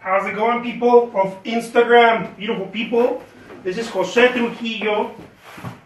How's it going, people of Instagram? Beautiful people. This is Jose Trujillo,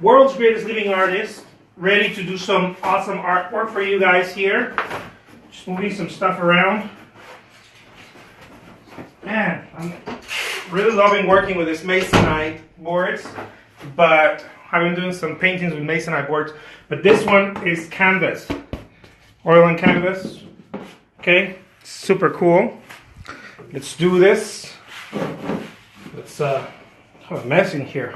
world's greatest living artist, ready to do some awesome artwork for you guys here. Just moving some stuff around. Man, I'm really loving working with this masonite boards, but I've been doing some paintings with masonite boards, but this one is canvas, oil and canvas. Okay, super cool. Let's do this. Let's have a mess in here.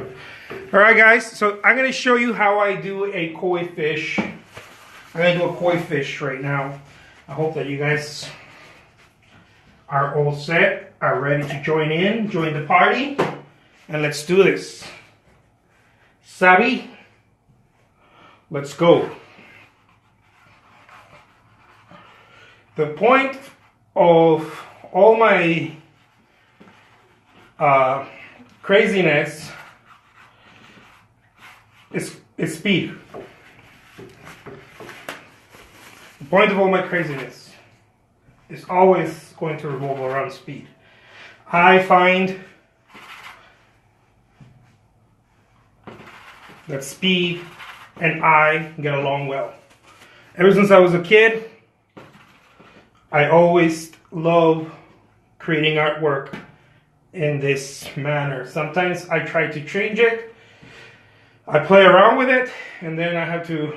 All right, guys. So I'm gonna show you how I do a koi fish. I'm gonna do a koi fish right now. I hope that you guys are all set, are ready to join the party, and let's do this. Savvy? Let's go. The point of all my craziness is speed. The point of all my craziness is always going to revolve around speed. I find that speed and I get along well. Ever since I was a kid, I always love creating artwork in this manner. Sometimes I try to change it. I play around with it, and then I have to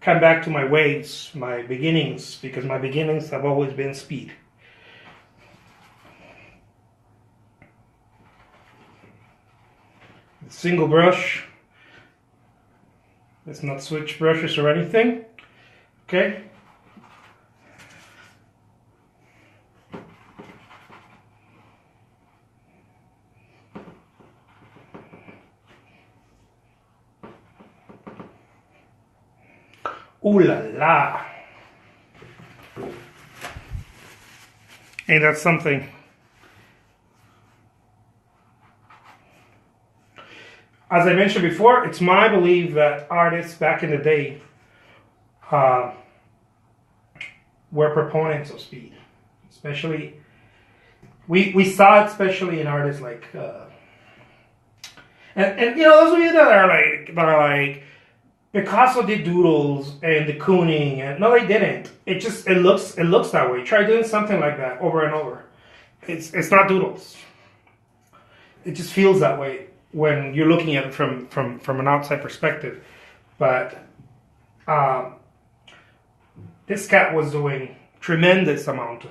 come back to my ways, my beginnings, because my beginnings have always been speed. Single brush. Let's not switch brushes or anything. Okay. Ooh la la. Ain't that something? As I mentioned before, it's my belief that artists back in the day were proponents of speed. Especially, we saw it especially in artists like, and you know, those of you that are like, Picasso did doodles and de Kooning, and no, they didn't. It looks that way. Try doing something like that over and over. It's not doodles. It just feels that way when you're looking at it from an outside perspective. But this cat was doing tremendous amount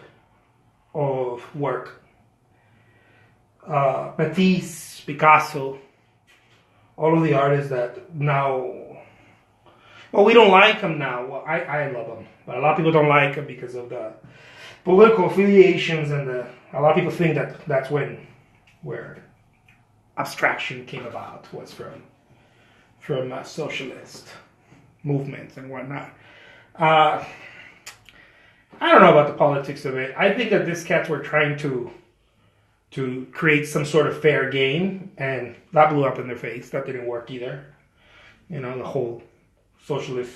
of work. Matisse, Picasso, all of the artists that now. Well, we don't like him now. Well, I love him, but a lot of people don't like him because of the political affiliations, and a lot of people think that that's where abstraction came about, was from socialist movements and whatnot. I don't know about the politics of it. I think that these cats were trying to create some sort of fair game, and that blew up in their face. That didn't work either. You know, the whole socialist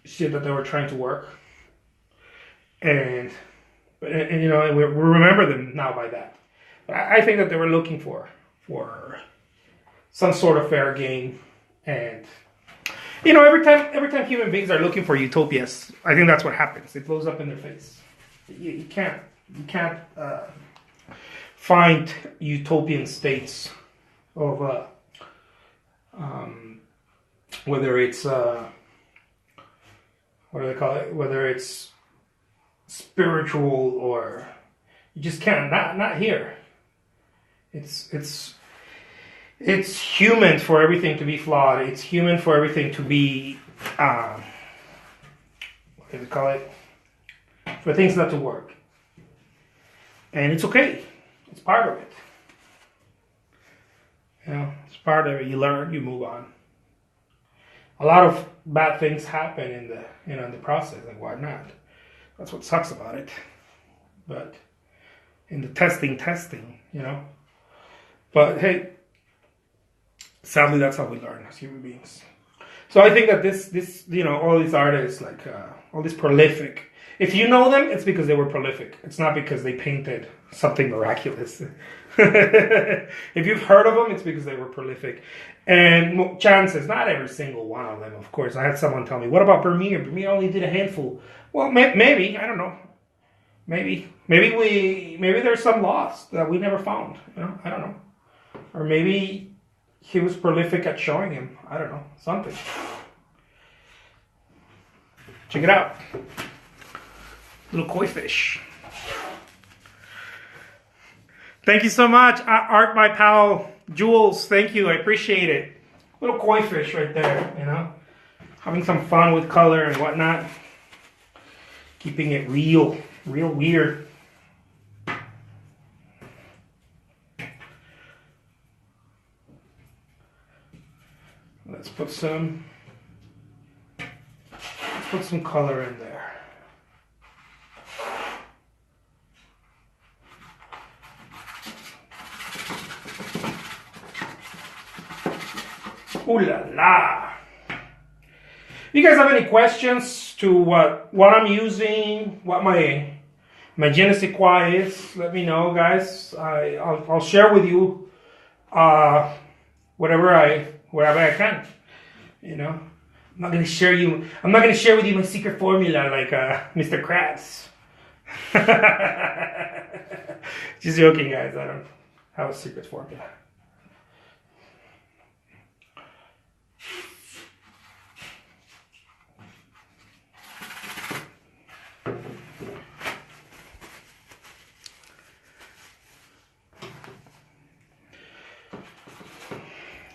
shit that they were trying to work, and you know, we remember them now by that. But I think that they were looking for some sort of fair game, and you know, every time human beings are looking for utopias, I think that's what happens. It blows up in their face. You can't find utopian states of whether it's what do they call it? Whether it's spiritual or, you just can't. Not here. It's human for everything to be flawed. It's human for everything to be what do they call it? For things not to work. And it's okay. It's part of it. You know, it's part of it. You learn, you move on. A lot of bad things happen in the process, and why not? That's what sucks about it. But in the testing, you know. But hey, sadly, that's how we learn as human beings. So I think that this all these artists, like all these prolific, if you know them, it's because they were prolific. It's not because they painted something miraculous. If you've heard of them, it's because they were prolific. And chances, not every single one of them, of course. I had someone tell me, what about Vermeer? Vermeer only did a handful. Well, maybe, I don't know. Maybe there's some lost that we never found. I don't know. Or maybe he was prolific at showing him. I don't know. Something. Check it out. Little koi fish. Thank you so much, Art, my pal, Jules. Thank you. I appreciate it. Little koi fish right there, Having some fun with color and whatnot. Keeping it real weird. Let's put some color in there. Ooh la la! If you guys have any questions to what I'm using, what my je ne sais quoi is, let me know, guys. I'll share with you whatever I can. I'm not gonna share with you my secret formula like Mr. Krabs. Just joking, guys. I don't have a secret formula.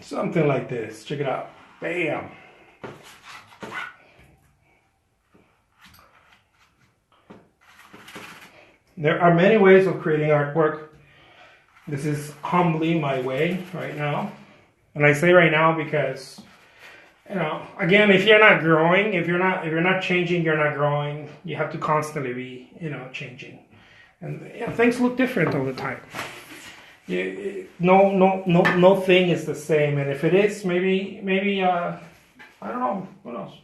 Something like this. Check it out. Bam. There are many ways of creating artwork. This is humbly my way right now. And I say right now because, again, if you're not growing, if you're not changing, you're not growing. You have to constantly be, changing. And things look different all the time. No thing is the same, and if it is, maybe I don't know, who knows?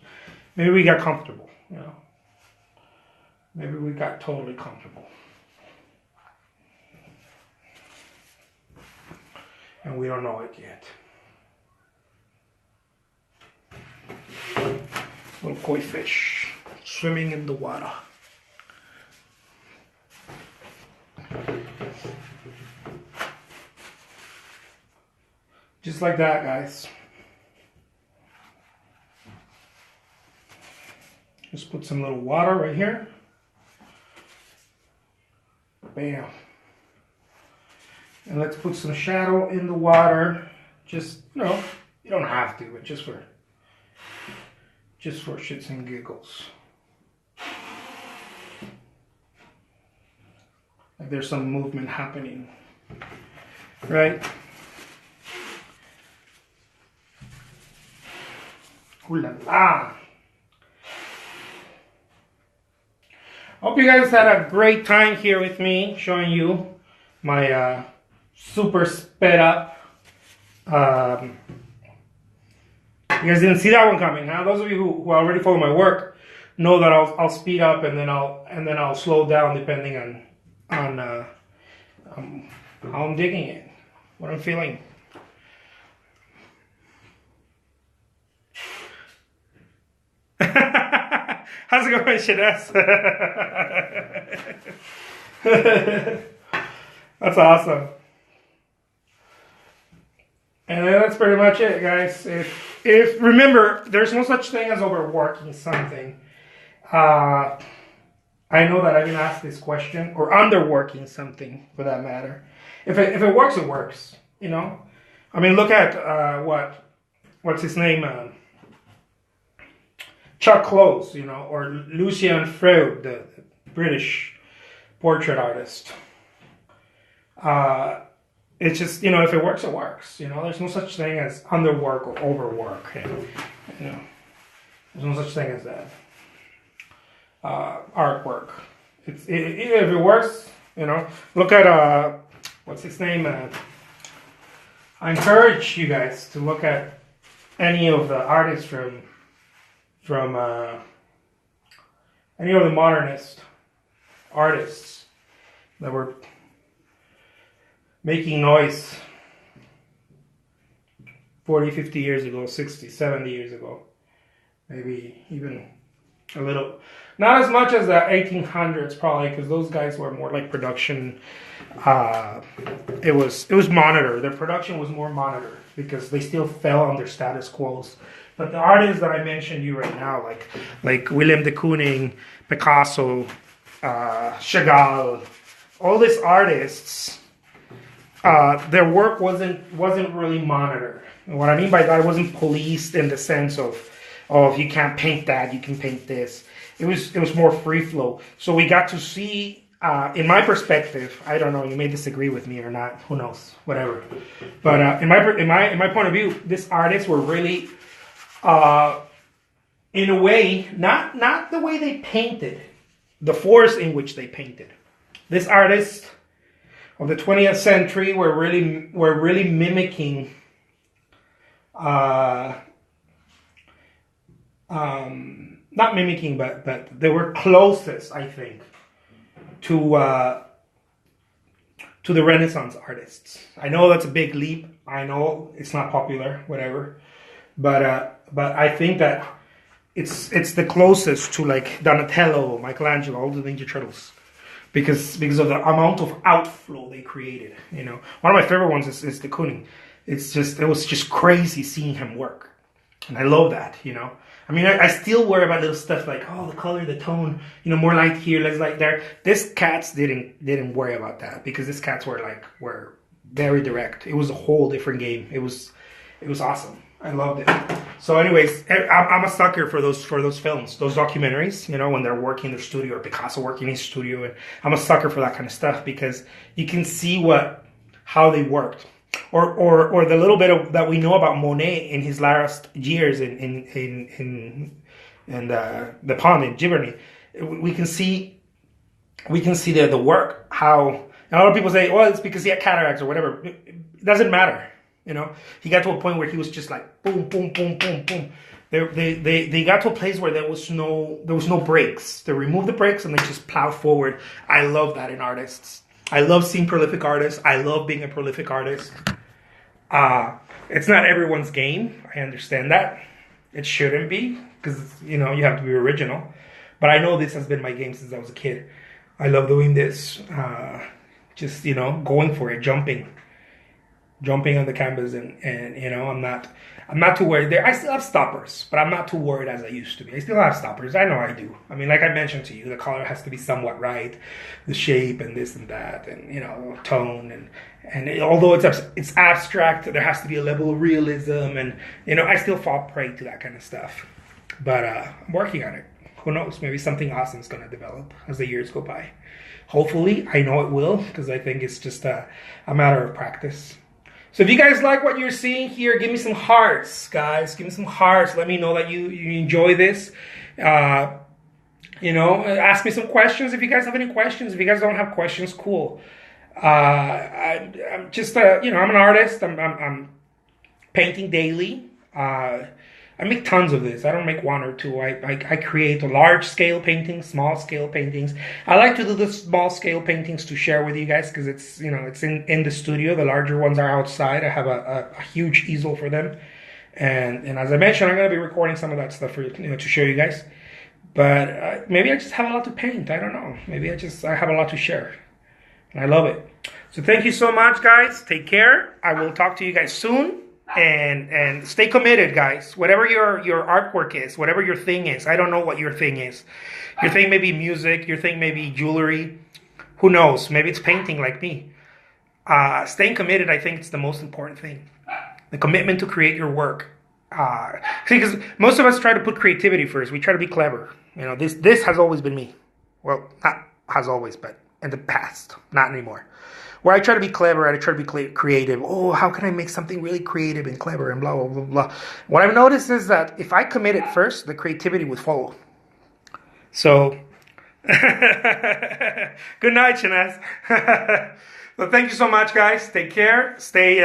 Maybe we got comfortable, Maybe we got totally comfortable, and we don't know it yet. Little koi fish swimming in the water. Just like that, guys. Just put some little water right here. Bam. And let's put some shadow in the water. Just, you don't have to, but just for shits and giggles. Like there's some movement happening, right? Ooh la la. Hope you guys had a great time here with me, showing you my super sped up. You guys didn't see that one coming, huh? Those of you who already follow my work know that I'll speed up and then I'll slow down depending on how I'm digging it, what I'm feeling. How's it going, Shades? That's awesome. And that's pretty much it, guys. If remember, there's no such thing as overworking something. I know that I've been asked this question, or underworking something for that matter. If it works, it works. I mean, look at what's his name? Chuck Close, or Lucien Freud, the British portrait artist. It's just, if it works, it works. There's no such thing as underwork or overwork. There's no such thing as that. Artwork. If it works, look at, what's his name? I encourage you guys to look at any of the artists from any of the modernist artists that were making noise 40, 50 years ago, 60, 70 years ago, maybe even a little, not as much as the 1800s probably, because those guys were more like production. It was monitor. Their production was more monitor because they still fell under status quos. But the artists that I mentioned you right now, like Willem de Kooning, Picasso, Chagall, all these artists, their work wasn't really monitored. And what I mean by that, it wasn't policed in the sense of, oh, if you can't paint that, you can paint this. It was more free flow. So we got to see, in my perspective, I don't know, you may disagree with me or not, who knows, whatever. But in my point of view, these artists were really, in a way, not the way they painted, the force in which they painted. These artists of the 20th century were really mimicking not mimicking, but they were closest, I think, to the Renaissance artists. I know that's a big leap. I know it's not popular, whatever, but I think that it's the closest to like Donatello, Michelangelo, all the Ninja Turtles, because of the amount of outflow they created. You know, one of my favorite ones is de Kooning. It was just crazy seeing him work, and I love that. You know, I mean, I still worry about little stuff like, oh, the color, the tone, you know, more light here, less light there. This cats didn't worry about that, because these cats were very direct. It was a whole different game. It was awesome. I loved it. So anyways, I'm a sucker for those films, those documentaries, you know, when they're working in their studio, or Picasso working in his studio. And I'm a sucker for that kind of stuff, because you can see how they worked. Or the little bit that we know about Monet in his last years in the pond in Giverny, we can see the work. How, and a lot of people say, well, it's because he had cataracts or whatever. It doesn't matter. You know, he got to a point where he was just like boom, boom, boom, boom, boom. They got to a place where there was no breaks. They removed the breaks and they just plowed forward. I love that in artists. I love seeing prolific artists. I love being a prolific artist. It's not everyone's game. I understand that. It shouldn't be, because, you know, you have to be original. But I know this has been my game since I was a kid. I love doing this. Just, you know, going for it, jumping on the canvas, and you know, I'm not too worried there. I still have stoppers, but I'm not too worried as I used to be. I still have stoppers. I know I do. I mean, like I mentioned to you, the color has to be somewhat right, the shape and this and that, and, you know, tone, and although it's abstract, there has to be a level of realism, and, you know, I still fall prey to that kind of stuff. But I'm working on it. Who knows? Maybe something awesome is going to develop as the years go by. Hopefully, I know it will, because I think it's just a matter of practice. So if you guys like what you're seeing here, give me some hearts, guys. Give me some hearts. Let me know that you enjoy this. You know, ask me some questions if you guys have any questions. If you guys don't have questions, cool. I'm just, you know, I'm an artist. I'm painting daily. I make tons of this. I don't make one or two. I create large-scale paintings, small-scale paintings. I like to do the small-scale paintings to share with you guys, because it's, you know, it's in the studio. The larger ones are outside. I have a huge easel for them. And as I mentioned, I'm going to be recording some of that stuff for you know, to show you guys. But maybe I just have a lot to paint. I don't know. Maybe I have a lot to share. And I love it. So thank you so much, guys. Take care. I will talk to you guys soon. And stay committed, guys. Whatever your artwork is, whatever your thing is. I don't know what your thing is. Your thing may be music. Your thing may be jewelry. Who knows? Maybe it's painting like me. Staying committed, I think, it's the most important thing. The commitment to create your work. Because most of us try to put creativity first. We try to be clever. You know, this has always been me. Well, not has always, but in the past. Not anymore. Where I try to be clever, I try to be creative. Oh, how can I make something really creative and clever and blah, blah, blah, blah. What I've noticed is that if I commit it first, the creativity would follow. So, good night, Shanaz. So thank you so much, guys. Take care. Stay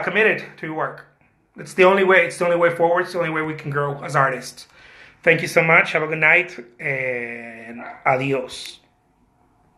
committed to your work. It's the only way. It's the only way forward. It's the only way we can grow as artists. Thank you so much. Have a good night and adios.